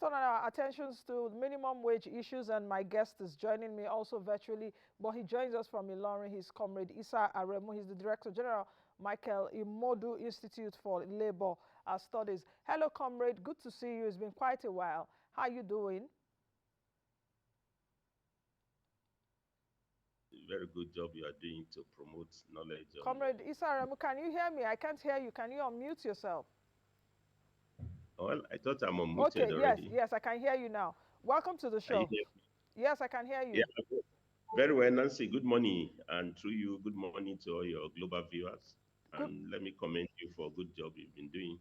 turn our attentions to minimum wage issues, and my guest is joining me also virtually, but he joins us from Ilorin. He's Comrade Issa Aremu. He's the Director General, Michael Imodu Institute for Labor Studies. Hello, Comrade. Good to see you. It's been quite a while. How are you doing? Very good job you are doing to promote knowledge. Comrade Issa Aremu, can you hear me? I can't hear you. Can you unmute yourself? Well, I thought I'm unmuted Okay, already. yes, I can hear you now. Welcome to the Are you show. hear me? Yes, I can hear you. Yeah, very well, Nancy. Good morning. And through you, good morning to all your global viewers. Good. And let me commend you for a good job you've been doing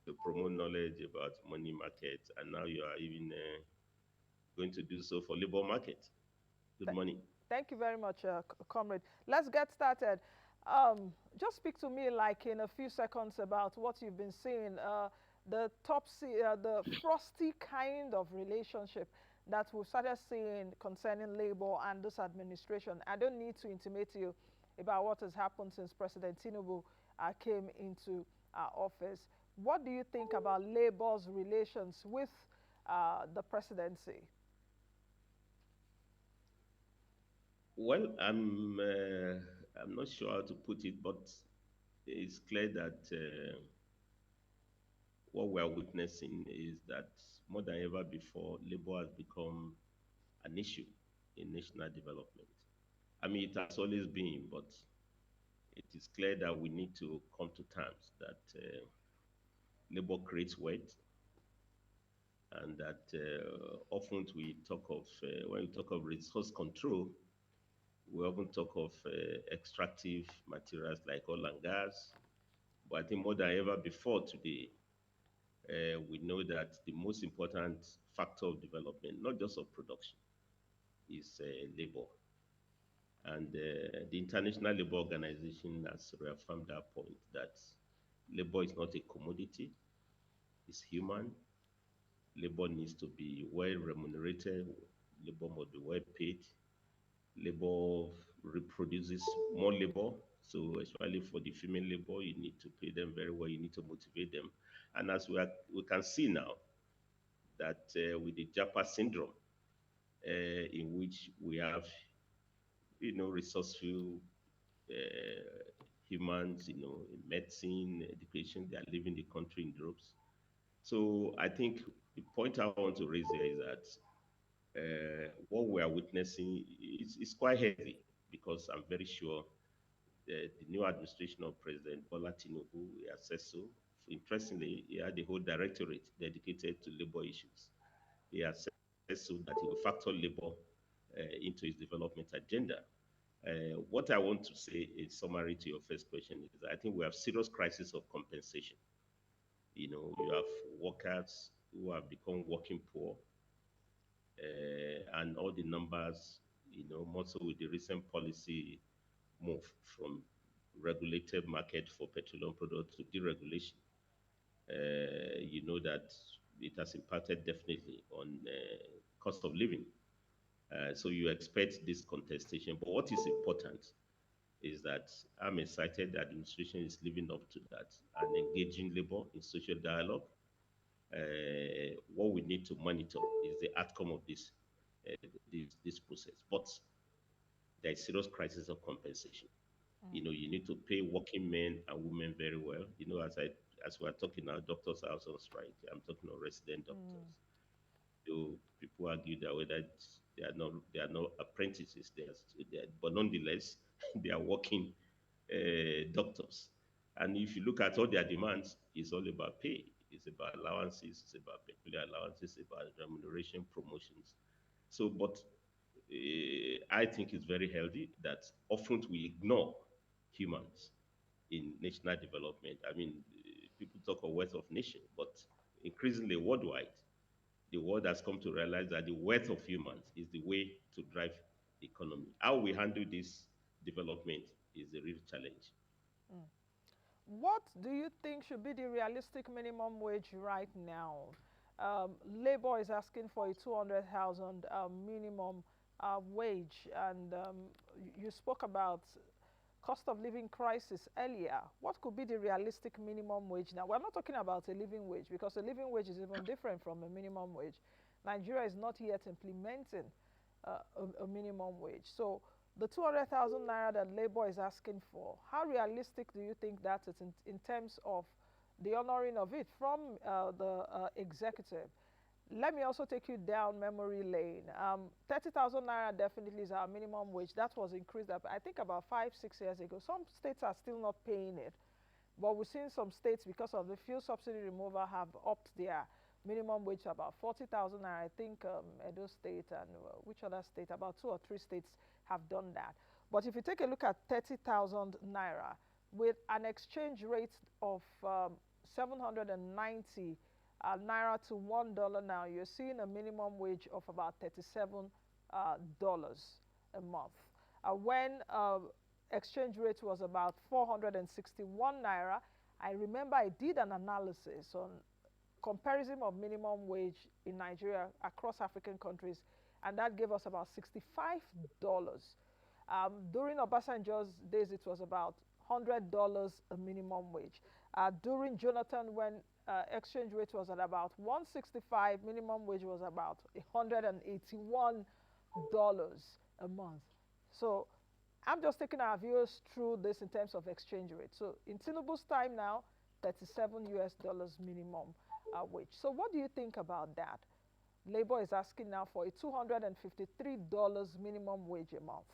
to promote knowledge about money market. And now you are even going to do so for labor market. Good morning. Thank you very much, Comrade. Let's get started. Just speak to me like in a few seconds about what you've been seeing, the frosty kind of relationship that we've started seeing concerning labor and this administration. I don't need to intimate you about what has happened since President Tinubu came into office. What do you think about labor's relations with the presidency? Well, I'm not sure how to put it, but it's clear that what we are witnessing is that more than ever before, labor has become an issue in national development. I mean, it has always been, but it is clear that we need to come to terms that labor creates wealth, and that often we talk of, when we talk of resource control, we often talk of extractive materials like oil and gas. But I think more than ever before today, we know that the most important factor of development, not just of production, is labor. And the International Labour Organization has reaffirmed that point that labor is not a commodity, it's human. Labor needs to be well remunerated, labor must be well paid, labor reproduces more labor. So especially for the female labor, you need to pay them very well. You need to motivate them. And as we can see now that with the Japa syndrome, in which we have, resourceful humans, in medicine, education, they are leaving the country in droves. So I think the point I want to raise here is that what we are witnessing is quite heavy because I'm very sure the new administration of President Bola Tinubu has said so. Interestingly, he had the whole directorate dedicated to labor issues. He has said so that he will factor labor into his development agenda. What I want to say in summary to your first question is I think we have serious crisis of compensation. You have workers who have become working poor, and all the numbers, more so with the recent policy move from regulated market for petroleum products to deregulation. You know that it has impacted definitely on cost of living. So you expect this contestation. But what is important is that I'm excited the administration is living up to that and engaging labor in social dialogue. What we need to monitor is the outcome of this process. But there is serious crisis of compensation. You need to pay working men and women very well. As we're talking now, doctors are also on strike. I'm talking of resident doctors. So people argue that whether they are not apprentices, but nonetheless they are working doctors. And if you look at all their demands, it's all about pay. It's about allowances. It's about peculiar allowances. It's about remuneration, promotions. So, but I think it's very healthy that often we ignore humans in national development. I mean, people talk of wealth of nation, but increasingly worldwide, the world has come to realize that the wealth of humans is the way to drive the economy. How we handle this development is the real challenge. What do you think should be the realistic minimum wage right now? Labor is asking for a 200,000 minimum wage, and you spoke about cost of living crisis earlier. What could be the realistic minimum wage now? We're not talking about a living wage because a living wage is even different from a minimum wage. Nigeria is not yet implementing a minimum wage. So the 200,000 naira that Labour is asking for, how realistic do you think that is in terms of the honoring of it from the executive? Let me also take you down memory lane. 30,000 naira definitely is our minimum wage. That was increased, I think, about 5, 6 years ago. Some states are still not paying it, but we've seen some states, because of the fuel subsidy removal, have upped their minimum wage to about 40,000 naira. I think Edo State and which other state? About 2 or 3 states have done that. But if you take a look at 30,000 naira with an exchange rate of 790 naira to $1 now, you're seeing a minimum wage of about $37 a month. When exchange rate was about 461 naira, I remember I did an analysis on comparison of minimum wage in Nigeria across African countries, and that gave us about $65. During Obasanjo's days, it was about $100 a minimum wage. During Jonathan, when exchange rate was at about 165, minimum wage was about $181 a month. So I'm just taking our viewers through this in terms of exchange rate. So in Tinubu's time now, 37 US dollars minimum wage. So what do you think about that? Labour is asking now for a $253 minimum wage a month.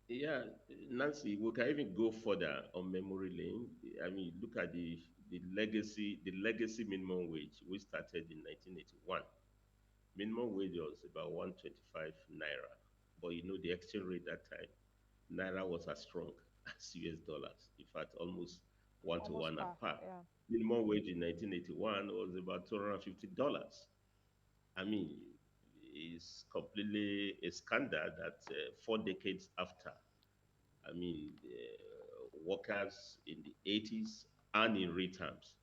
Yeah, Nancy, we can even go further on memory lane. I mean, look at the legacy minimum wage, which started in 1981. Minimum wage was about 125 naira, but the exchange rate that time, naira was as strong as US dollars. In fact, almost one to Almost one par, at par. yeah. Minimum wage in 1981 was about $250. I mean, it's completely a scandal that 4 decades after, I mean, workers in the 80s and in real terms,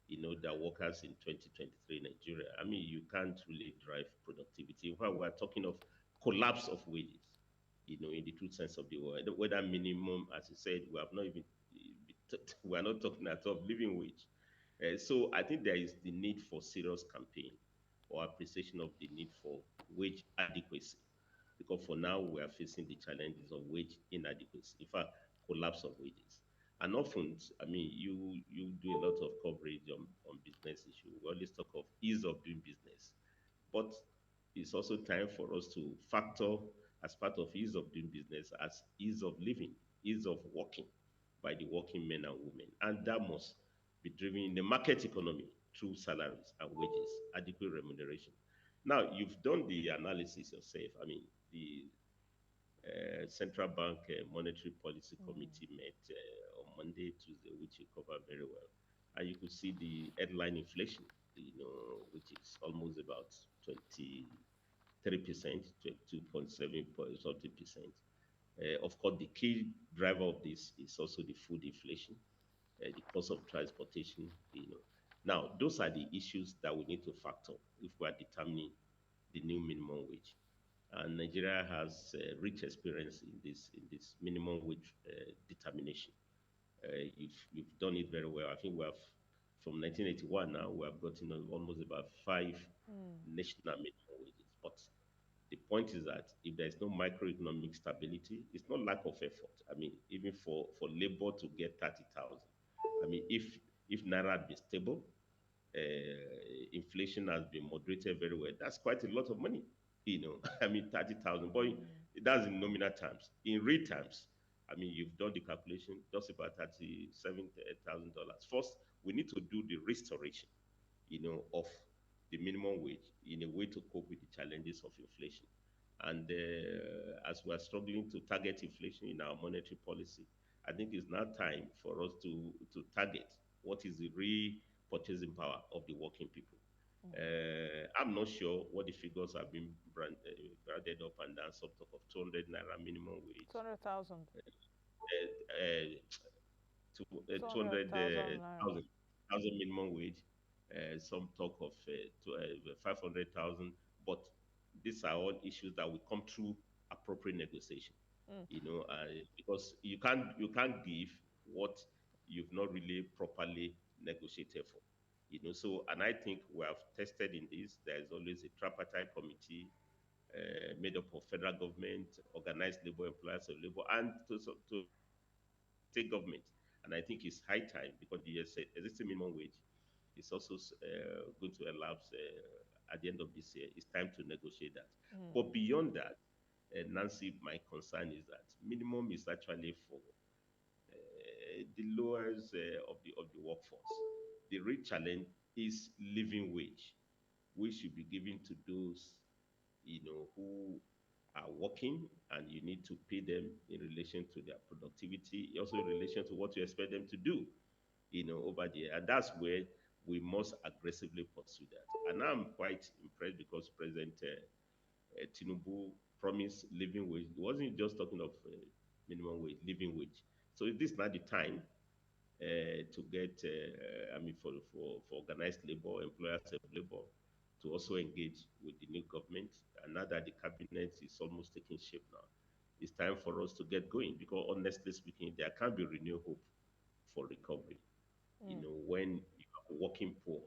that workers in 2023 Nigeria, I mean, you can't really drive productivity. While we're talking of collapse of wages, in the true sense of the word, whether minimum, as you said, we have not even, we are not talking at all of living wage. So I think there is the need for serious campaign or appreciation of the need for wage adequacy, because for now we are facing the challenges of wage inadequacy, in fact, collapse of wages. And often, I mean, you do a lot of coverage on business issues. We always talk of ease of doing business, but it's also time for us to factor as part of ease of doing business as ease of living, ease of working by the working men and women. And that must be driven in the market economy through salaries and wages, adequate remuneration. Now, you've done the analysis yourself. I mean, the Central Bank Monetary Policy Committee met on Monday, Tuesday, which you covered very well. And you could see the headline inflation, which is almost about 23%, 22.7 something percent. Of course, the key driver of this is also the food inflation, the cost of transportation. Now, those are the issues that we need to factor if we are determining the new minimum wage. And Nigeria has rich experience in this minimum wage determination. You've done it very well. I think we have from 1981 now we have gotten almost about 5 national minimum wages. But the point is that if there is no microeconomic stability, it's not lack of effort. I mean, even for labor to get 30,000. I mean, if naira had been stable, inflation has been moderated very well. That's quite a lot of money. I mean, 30,000, but that's in nominal terms. In real terms, I mean, you've done the calculation, just about $37,000. First, we need to do the restoration, of the minimum wage in a way to cope with the challenges of inflation. And as we are struggling to target inflation in our monetary policy, I think it's now time for us to target what is the real purchasing power of the working people. I'm not sure what the figures have been branded up and down, some talk of 200 naira minimum wage, 200,000. uh, to 200 200,000 naira. thousand minimum wage, some talk of 500,000, but these are all issues that will come through appropriate negotiation. because you can't give what you've not really properly negotiated for. So, and I think we have tested in this. There is always a tripartite committee made up of federal government, organized labor, employers of labor, and to state government. And I think it's high time because the existing minimum wage is also going to elapse at the end of this year. It's time to negotiate that. But beyond that, Nancy, my concern is that minimum is actually for the lowest of the workforce. The real challenge is living wage, which should be given to those who are working, and you need to pay them in relation to their productivity, also in relation to what you expect them to do, over there. And that's where we must aggressively pursue that. And I'm quite impressed because President Tinubu promised living wage. He wasn't just talking of minimum wage, living wage. So is this not the time to get, for organized labor, employers of labor, to also engage with the new government? And now that the cabinet is almost taking shape now, it's time for us to get going because, honestly speaking, there can't be renewed hope for recovery. When you are working poor,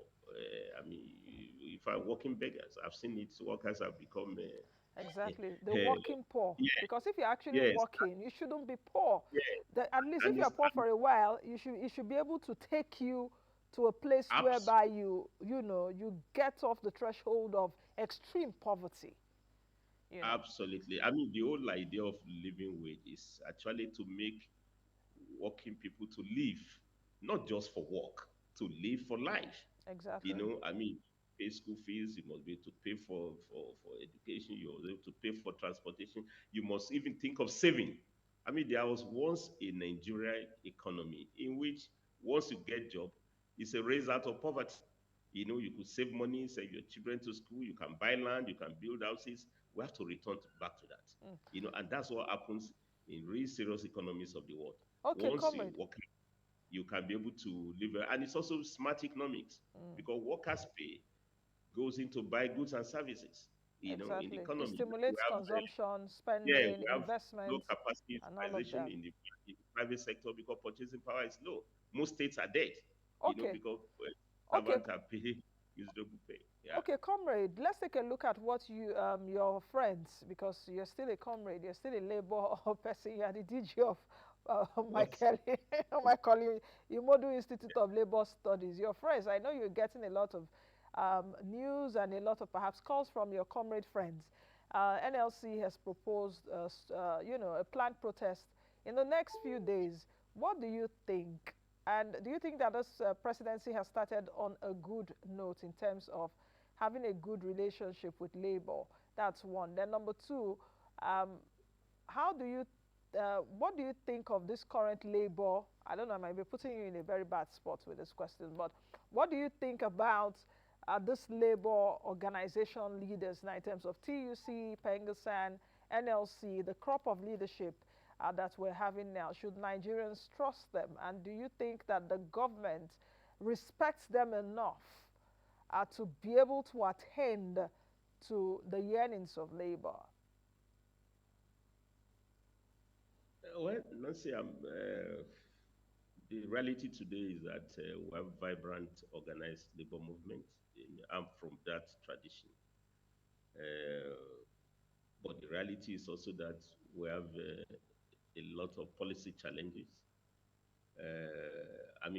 if I'm working beggars, I've seen it. Workers have become, Exactly. The yeah, working poor. Because if you're actually yes, working, you shouldn't be poor. yeah, At least if and you're it's poor for a while, it should be able to take you to a place abs- whereby you get off the threshold of extreme poverty, you know. absolutely. I mean, the whole idea of living wage is actually to make working people to live, not just for work, to live for life. Exactly. Pay school fees, you must be able to pay for education, you must be able to pay for transportation, you must even think of saving. There was once a Nigerian economy in which once you get job, it's a raise out of poverty. You could save money, send your children to school, you can buy land, you can build houses. We have to return back to that. And that's what happens in really serious economies of the world. Okay, Once you comrade. work, you can be able to live, and it's also smart economics because workers' pay goes into buy goods and services. In the Exactly. It economy, we stimulates have consumption, yeah, spending, we have low investment, capacity and all of utilization that. in the private sector because purchasing power is low. Most states are dead, Okay. because Okay. servants are paying reasonable pay. Yeah. Okay, comrade, let's take a look at what your friends, because you're still a comrade, you're still a labor person, you are the DG of my Yes. Kelly, my colleague, Imodu Institute of Labor Studies. Your friends, I know you're getting a lot of news and a lot of perhaps calls from your comrade friends. NLC has proposed, a planned protest in the next few days. What do you think? And do you think that this presidency has started on a good note in terms of having a good relationship with labor? That's one. Then number two, um, how do you, what do you think of this current labor? I don't know, I might be putting you in a very bad spot with this question, but what do you think about this labor organization leaders now in terms of TUC, Pengasan, NLC, the crop of leadership that we're having now? Should Nigerians trust them? And do you think that the government respects them enough to be able to attend to the yearnings of labor? Well, Nancy, the reality today is that we have vibrant, organized labor movement. I'm from that tradition. Uh, but the reality is also that we have a lot of policy challenges.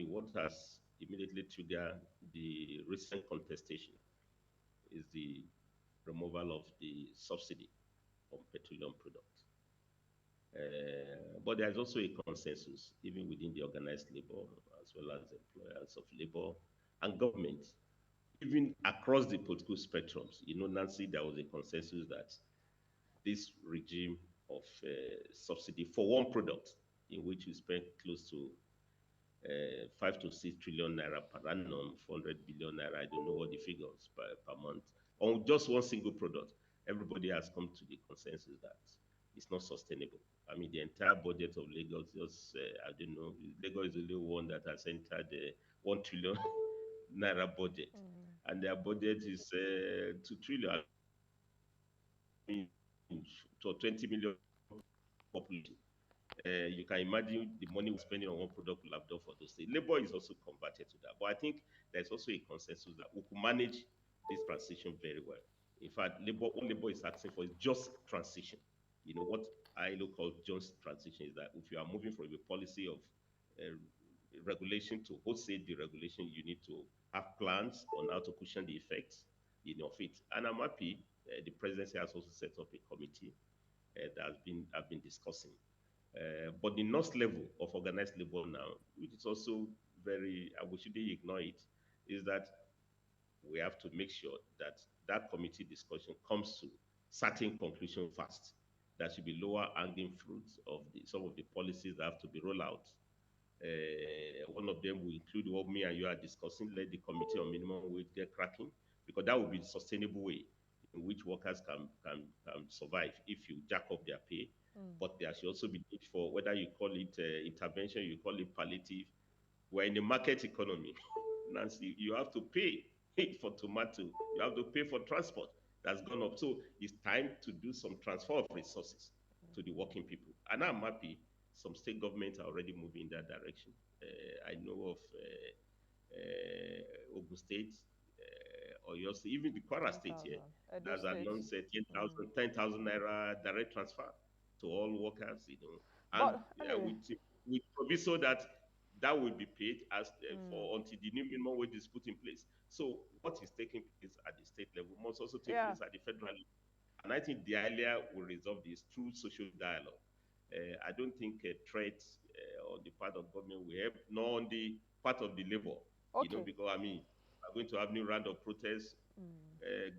What has immediately triggered the recent contestation is the removal of the subsidy on petroleum products. But there's also a consensus, even within the organized labor, as well as employers of labor and government, even across the political spectrums. Nancy, there was a consensus that this regime of subsidy for one product, in which we spend close to 5 to 6 trillion naira per annum, 400 billion naira, I don't know what the figures per month, on just one single product. Everybody has come to the consensus that it's not sustainable. The entire budget of Lagos, just, I don't know, Lagos is the only one that has entered the 1 trillion naira budget. Mm. And their budget is 2 trillion, to 20 million population. You can imagine the money we're spending on one product will have done for those states. Labor is also converted to that. But I think there's also a consensus that we can manage this transition very well. In fact, what labor is asking for is just transition. You know, what I call just transition is that if you are moving from a policy of uh, regulation to wholesale deregulation, you need to have plans on how to cushion the effects, of it. And I'm happy the presidency has also set up a committee that have been discussing. But the next level of organized labor now, which is also very, we shouldn't ignore it, is that we have to make sure that that committee discussion comes to certain conclusion fast. There should be lower hanging fruits of some of the policies that have to be rolled out. One of them will include what me and you are discussing. Let the committee on minimum wage get cracking, because that will be the sustainable way in which workers can survive if you jack up their pay. But there should also be need for, whether you call it intervention, you call it palliative. We're in a market economy. Nancy, you have to pay for tomato. You have to pay for transport. That's gone up. So it's time to do some transfer of resources to the working people. And I'm happy some state governments are already moving in that direction. I know of Ogun State, or even the Kwara State here, that's announced 10,000 naira direct transfer to all workers, and anyway, with proviso that will be paid as for until the new minimum wage is put in place. So what is taking place at the state level must also take place at the federal level. And I think the earlier we resolve this through social dialogue. I don't think a threat on the part of government will help, nor on the part of the labor. Because we're going to have new round of protests,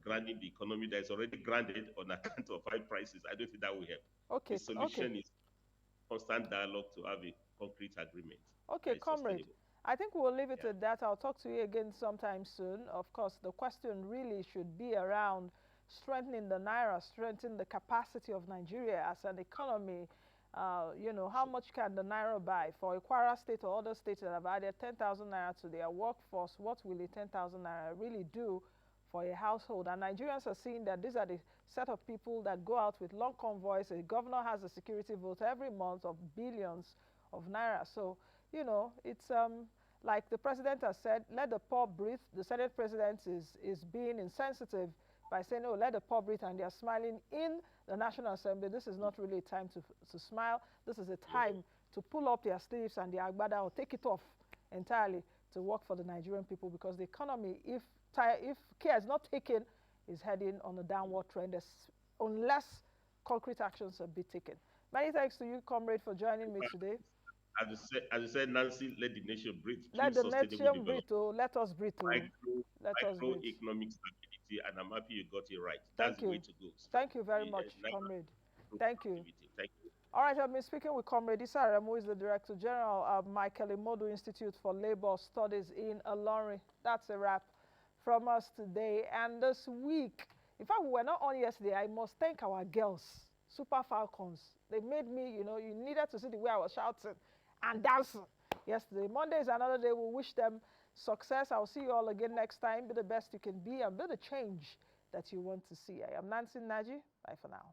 grounding the economy that is already grounded on account of high prices. I don't think that will help. The solution is constant dialogue to have a concrete agreement. Okay, Comrade, I think we'll leave it at that. I'll talk to you again sometime soon. Of course, the question really should be around strengthening the Naira, strengthening the capacity of Nigeria as an economy. How much can the Naira buy? For a Kwara State or other states that have added 10,000 Naira to their workforce, what will a 10,000 Naira really do for a household? And Nigerians are seeing that these are the set of people that go out with long convoys. A governor has a security vote every month of billions of Naira. So, it's like the president has said, let the poor breathe. The Senate president is being insensitive by saying, oh, let the poor breathe, and they are smiling in the National Assembly. This is not really a time to smile. This is a time to pull up their sleeves and their agbada, or take it off entirely to work for the Nigerian people, because the economy, if care is not taken, is heading on a downward trend unless concrete actions are be taken. Many thanks to you, Comrade, for joining me today. As you said, Nancy, let the nation breathe. Let the nation breathe, let us breathe. Microeconomic stability, and I'm happy you got it right. That's the way to go. Thank you very much, Comrade. Thank you. Thank you. All right, I've been speaking with Comrade Issa, who is the Director General of Michael Imodu Institute for Labor Studies in Ilorin. That's a wrap from us today. And this week, in fact, we were not on yesterday. I must thank our girls, Super Falcons. They made me, you needed to see the way I was shouting and dancing yesterday. Monday is another day. We wish them success. I'll see you all again next time. Be the best you can be and be the change that you want to see. I am Nancy Naji. Bye for now.